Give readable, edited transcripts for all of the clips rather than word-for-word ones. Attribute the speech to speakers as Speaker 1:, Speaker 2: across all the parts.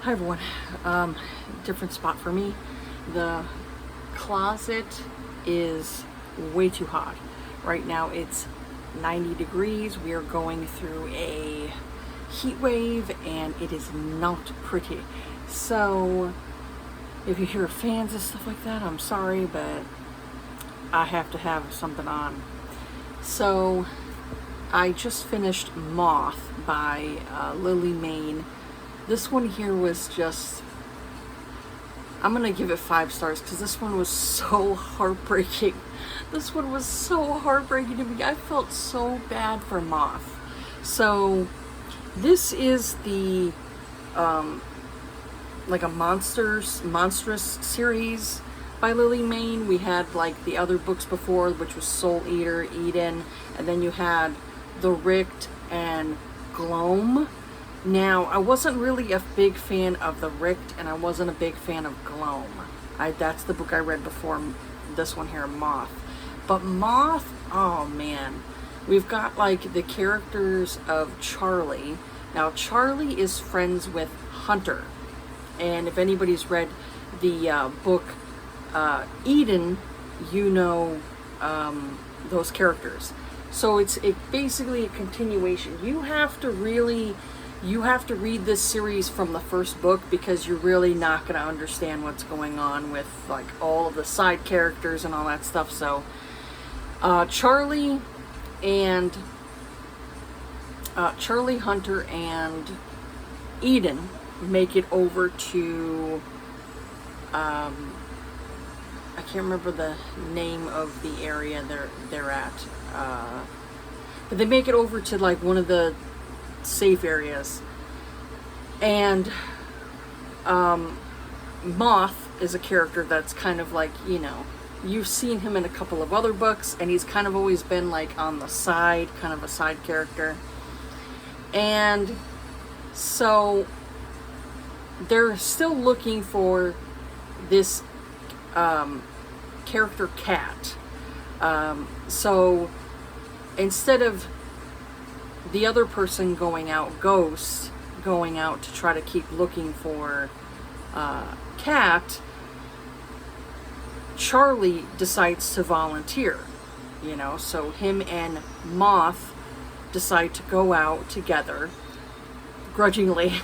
Speaker 1: Hi everyone. Different spot for me. The closet is way too hot. Right now it's 90 degrees. We are going through a heat wave and it is not pretty. So if you hear fans and stuff like that, I'm sorry, but I have to have something on. So I just finished Moth by Maine. This one here was just, I'm gonna give it 5 stars because this one was so heartbreaking. This one was so heartbreaking to me. I felt so bad for Moth. So this is the like a monstrous series by Maine. We had like the other books before, which was Soul Eater, Eden, and then you had The Richt and Gloam. Now, I wasn't really a big fan of The Richt, and I wasn't a big fan of Gloam. That's the book I read before this one here, Moth. But Moth, oh man. We've got like the characters of Charlie. Now, Charlie is friends with Hunter. And if anybody's read the book Eden, you know those characters. So it's basically a continuation. You have to read this series from the first book because you're really not going to understand what's going on with like all of the side characters and all that stuff. So Charlie, Hunter, and Eden make it over to I can't remember the name of the area they're at, but they make it over to like one of the safe areas, and Moth is a character that's kind of like, you know, you've seen him in a couple of other books, and he's kind of always been like on the side, kind of a side character. And so they're still looking for this character Cat. So instead of the other person going out, Ghost, going out to try to keep looking for Cat, Charlie decides to volunteer, you know, so him and Moth decide to go out together, grudgingly,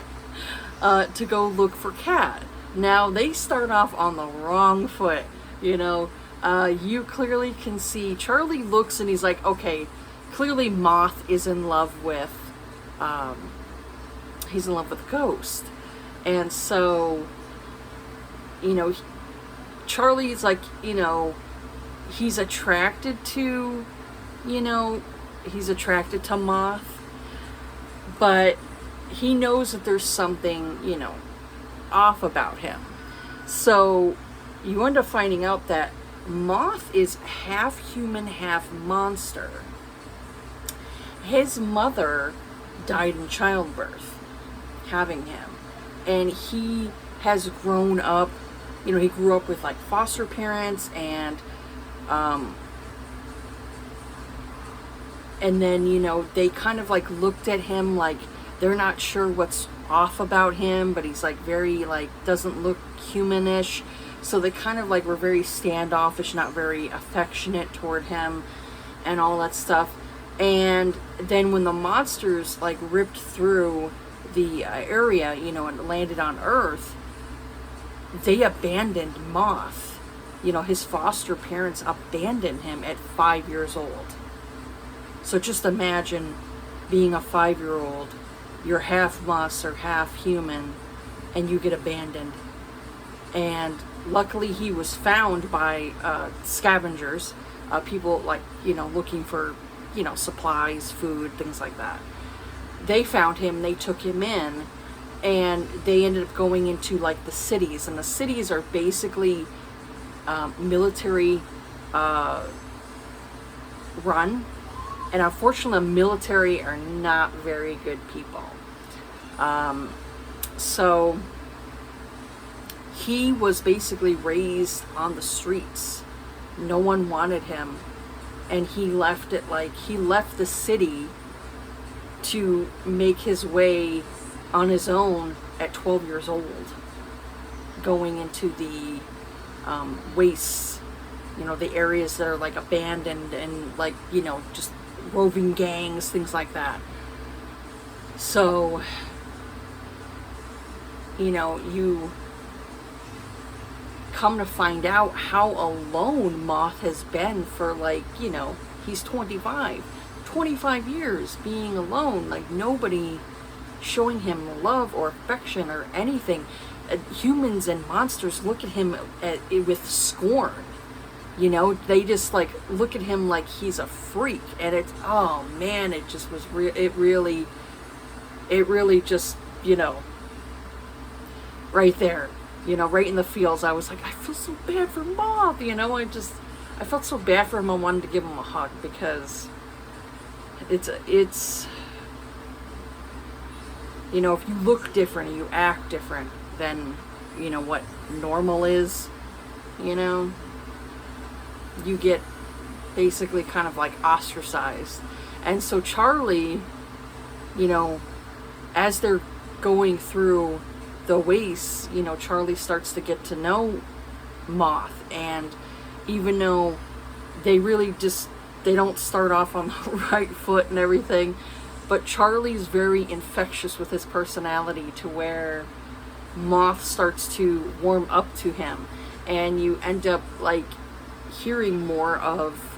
Speaker 1: to go look for Cat. Now, they start off on the wrong foot, you know. You clearly can see, Charlie looks and he's like, okay, clearly Moth is in love with, he's in love with Ghost. And so, you know, Charlie's like, you know, he's attracted to, you know, he's attracted to Moth, but he knows that there's something, you know, off about him. So you end up finding out that Moth is half human, half monster. His mother died in childbirth, having him. And he has grown up, you know, he grew up with like foster parents, and then, you know, they kind of like looked at him like they're not sure what's off about him, but he's like very like doesn't look humanish. So they kind of like were very standoffish, not very affectionate toward him and all that stuff. And then when the monsters like ripped through the area, you know, and landed on Earth, they abandoned Moth. You know, his foster parents abandoned him at 5 years old. So just imagine being a 5-year-old, you're half monster, half human, and you get abandoned. And luckily he was found by scavengers, people like, you know, looking for, you know, supplies, food, things like that. They found him, they took him in, and they ended up going into like the cities, and the cities are basically military run, and unfortunately the military are not very good people. So he was basically raised on the streets. No one wanted him, and he left the city to make his way on his own at 12 years old, going into the wastes, the areas that are like abandoned and like, just roving gangs, things like that. So, you come to find out how alone Moth has been for like, he's 25 years being alone, like nobody showing him love or affection or anything. Humans and monsters look at him with scorn. They just like look at him like he's a freak, and it's, oh man, it just was it really just, right there, right in the feels. I was like, I feel so bad for Moth, I felt so bad for him. I wanted to give him a hug, because it's if you look different and you act different than what normal is, you get basically kind of like ostracized. And so Charlie, as they're going through the wastes, Charlie starts to get to know Moth, and even though they don't start off on the right foot and everything, but Charlie's very infectious with his personality, to where Moth starts to warm up to him, and you end up like hearing more of,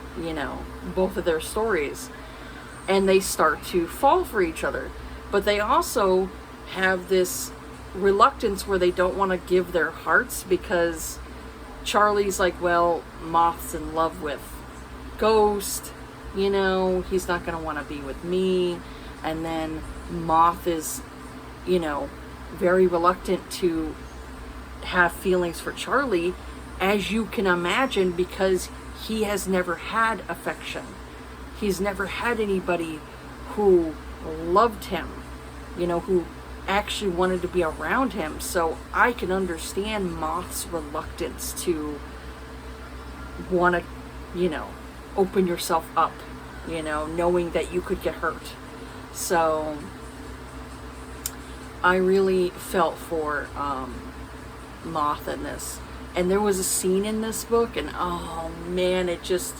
Speaker 1: both of their stories, and they start to fall for each other. But they also have this reluctance where they don't want to give their hearts, because Charlie's like, well, Moth's in love with Ghost, he's not going to want to be with me. And then Moth is, very reluctant to have feelings for Charlie, as you can imagine, because he has never had affection. He's never had anybody who loved him, who actually wanted to be around him. So I can understand Moth's reluctance to want to, open yourself up, knowing that you could get hurt. So I really felt for Moth in this. And there was a scene in this book, and oh man, it just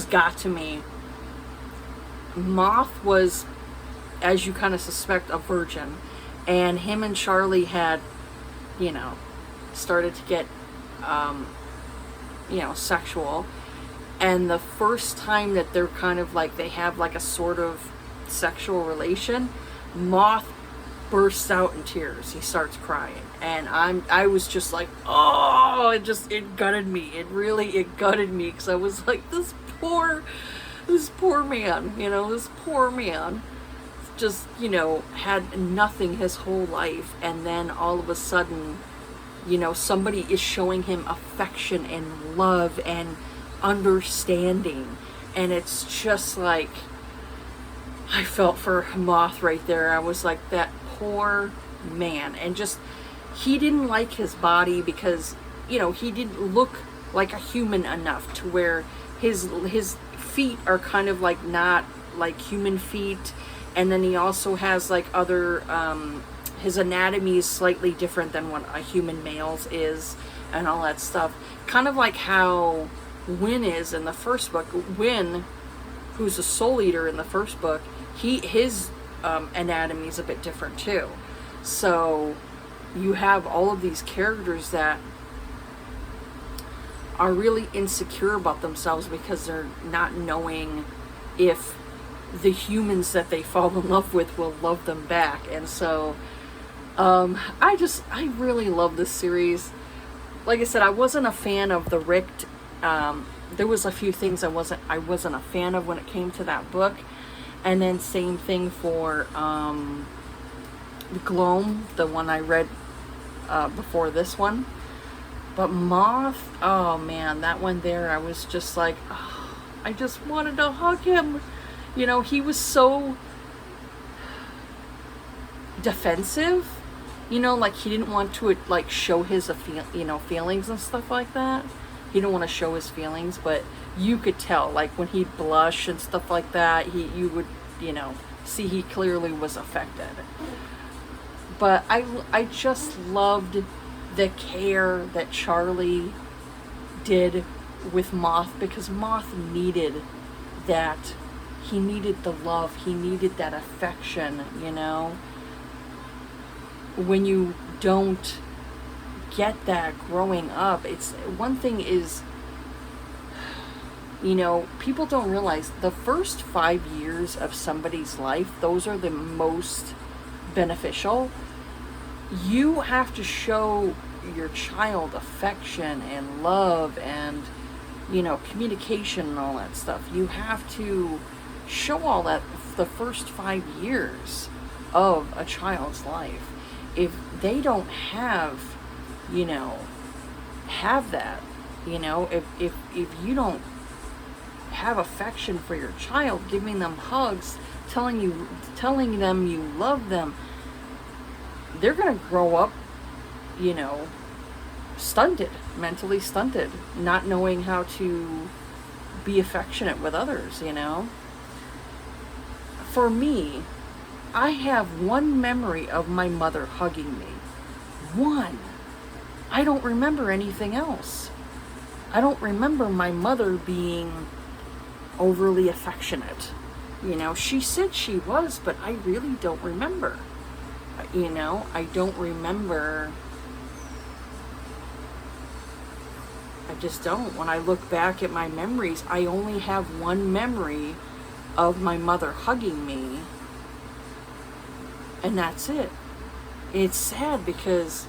Speaker 1: got to me. Moth was, as you kind of suspect, a virgin, and him and Charlie had, started to get, sexual. And the first time that they're kind of like, they have like a sort of sexual relation, Moth bursts out in tears. He starts crying, and I was just like, oh, it gutted me. It gutted me, because I was like, this poor man, this poor man just, had nothing his whole life, and then all of a sudden, somebody is showing him affection and love and understanding, and it's just like, I felt for Moth right there. I was like, that poor man. And just, he didn't like his body, because he didn't look like a human enough, to where his feet are kind of like not like human feet, and then he also has like other his anatomy is slightly different than what a human male's is, and all that stuff, kind of like how Wynn is in the first book. Wynn, who's a soul eater in the first book, his anatomy is a bit different too. So you have all of these characters that are really insecure about themselves, because they're not knowing if the humans that they fall in love with will love them back. And so I really love this series. Like I said, I wasn't a fan of the Richt. There was a few things I wasn't a fan of when it came to that book. And then same thing for Gloam, the one I read before this one. But Moth, oh man, that one there, I was just like, oh, I just wanted to hug him. He was so defensive, like he didn't want to like show his feelings and stuff like that. He didn't want to show his feelings, but you could tell, like when he'd blush and stuff like that, you would, see he clearly was affected. But I just loved the care that Charlie did with Moth, because Moth needed that. He needed the love. He needed that affection, you know. When you don't get that growing up, it's one thing is, you know, people don't realize the first 5 years of somebody's life, those are the most beneficial. You have to show your child affection and love and, you know, communication and all that stuff. You have to show all that the first 5 years of a child's life. If they don't have, you know, have that, you know, if you don't have affection for your child, giving them hugs, telling them you love them, they're going to grow up, you know, stunted, mentally stunted, not knowing how to be affectionate with others, you know. For me, I have one memory of my mother hugging me. One. I don't remember anything else. I don't remember my mother being overly affectionate. You know, she said she was, but I really don't remember. You know, I don't remember. I just don't. When I look back at my memories, I only have one memory of my mother hugging me, and that's it. It's sad because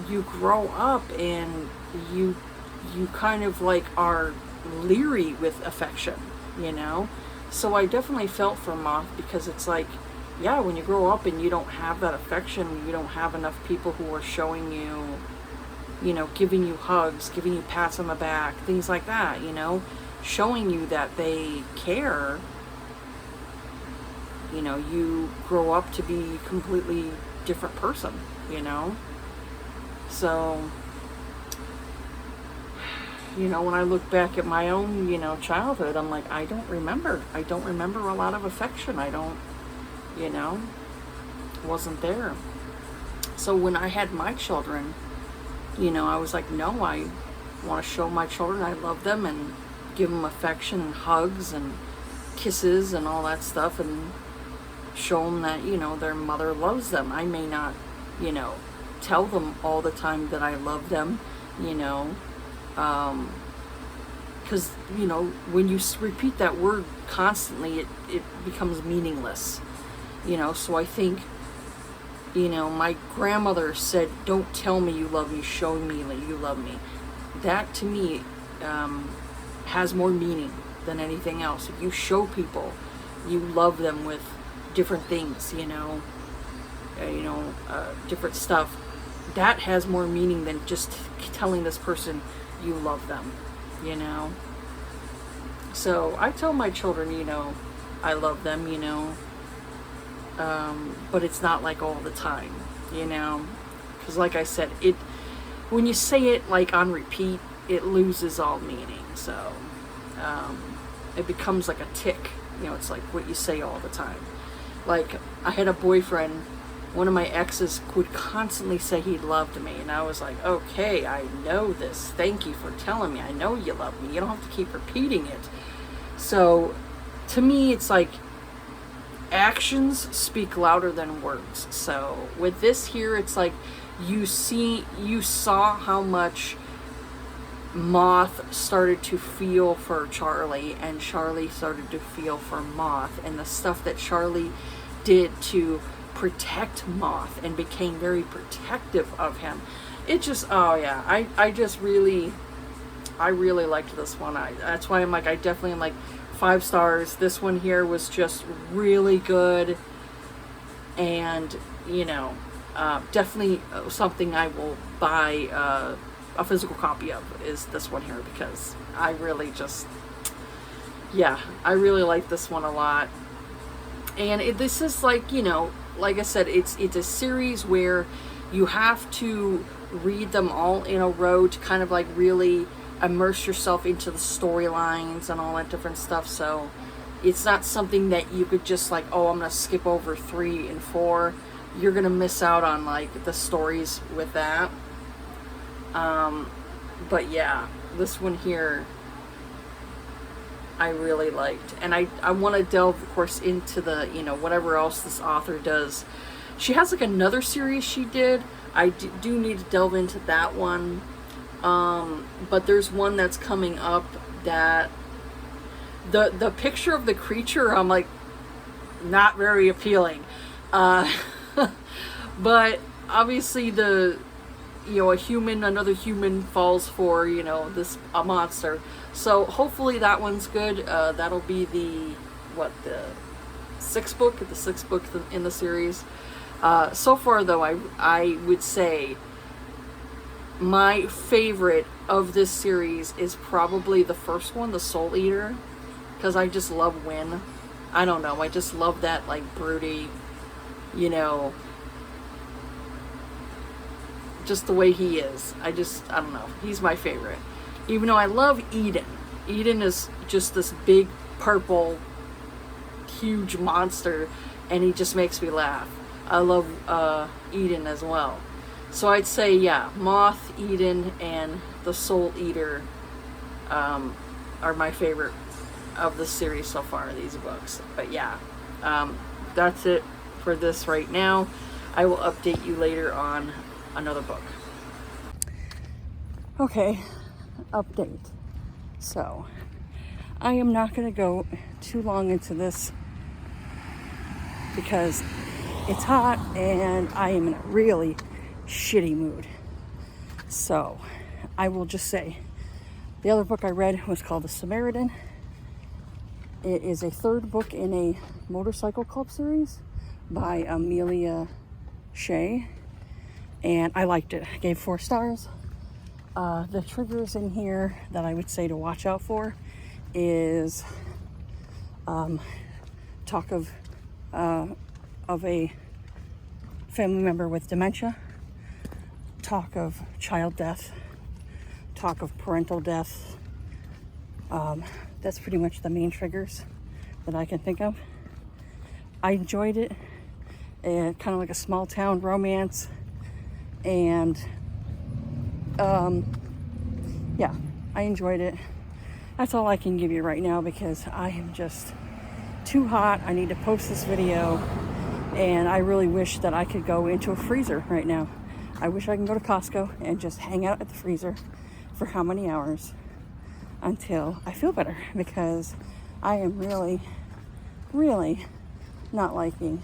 Speaker 1: you grow up and you kind of like are leery with affection, you know. So I definitely felt for Moth, because it's like, yeah, when you grow up and you don't have that affection, you don't have enough people who are showing you, you know, giving you hugs, giving you pats on the back, things like that, you know, showing you that they care, you know, you grow up to be a completely different person, you know. So, you know, when I look back at my own, you know, childhood, I'm like, I don't remember a lot of affection. I don't, you know, wasn't there. So when I had my children, you know, I was like, no, I want to show my children I love them and give them affection and hugs and kisses and all that stuff, and show them that, you know, their mother loves them. I may not, you know, tell them all the time that I love them, you know, because, you know, when you repeat that word constantly, it becomes meaningless, you know. So I think, you know, my grandmother said, don't tell me you love me, show me that you love me. That to me has more meaning than anything else. If you show people you love them with different things, you know, different stuff, that has more meaning than just telling this person you love them, you know. So I tell my children, you know, I love them, you know, but it's not like all the time, you know, because like I said, when you say it like on repeat, it loses all meaning. So it becomes like a tick, you know. It's like what you say all the time. Like, I had a boyfriend, one of my exes would constantly say he loved me, and I was like, okay, I know this, thank you for telling me, I know you love me, you don't have to keep repeating it. So to me, it's like actions speak louder than words. So with this here, it's like you saw how much Moth started to feel for Charlie, and Charlie started to feel for Moth, and the stuff that Charlie did to protect Moth and became very protective of him. It just, oh yeah, I really liked this one. That's why I'm like, I definitely am like 5 stars. This one here was just really good, and you know, definitely something I will buy a physical copy of, is this one here, because I really just, yeah, I really like this one a lot. And this is like, you know, like I said, it's a series where you have to read them all in a row to kind of like really immerse yourself into the storylines and all that different stuff. So It's not something that you could just like, oh, I'm gonna skip over 3 and 4. You're gonna miss out on like the stories with that. But yeah, this one here I really liked, and I want to delve, of course, into the, you know, whatever else this author does. She has like another series she did. I do need to delve into that one. But there's one that's coming up that the picture of the creature, I'm like, not very appealing. But obviously the, you know, another human falls for, you know, a monster. So hopefully that one's good. That'll be the 6th book in the series. So far though, I would say my favorite of this series is probably the first one, the Soul Eater, because I just love Wynn. I don't know, I just love that like broody, you know, just the way he is. I don't know, he's my favorite. Even though I love Eden. Eden is just this big purple huge monster, and he just makes me laugh. I love Eden as well. So I'd say, yeah, Moth, Eden, and the Soul Eater are my favorite of the series so far, these books. But yeah, that's it for this right now. I will update you later on another book. Okay, update. So, I am not going to go too long into this because it's hot and I am in a really shitty mood. So, I will just say, the other book I read was called The Samaritan. It is a 3rd book in a motorcycle club series by Amelia Shea, and I liked it. I gave 4 stars. The triggers in here that I would say to watch out for is talk of a family member with dementia, talk of child death, talk of parental death. That's pretty much the main triggers that I can think of. I enjoyed it. Kind of like a small town romance, and yeah, I enjoyed it. That's all I can give you right now because I am just too hot. I need to post this video, and I really wish that I could go into a freezer right now. I wish I can go to Costco and just hang out at the freezer for how many hours until I feel better, because I am really, really not liking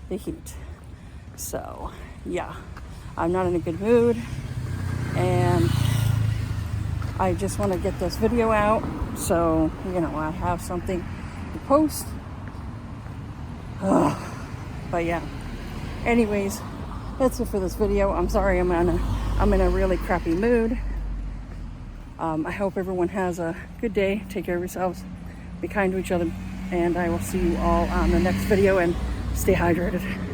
Speaker 1: the heat. So yeah, I'm not in a good mood, and I just want to get this video out so, you know, I have something to post. But yeah, anyways, that's it for this video. I'm sorry I'm in a really crappy mood. I hope everyone has a good day. Take care of yourselves, be kind to each other, and I will see you all on the next video, and stay hydrated.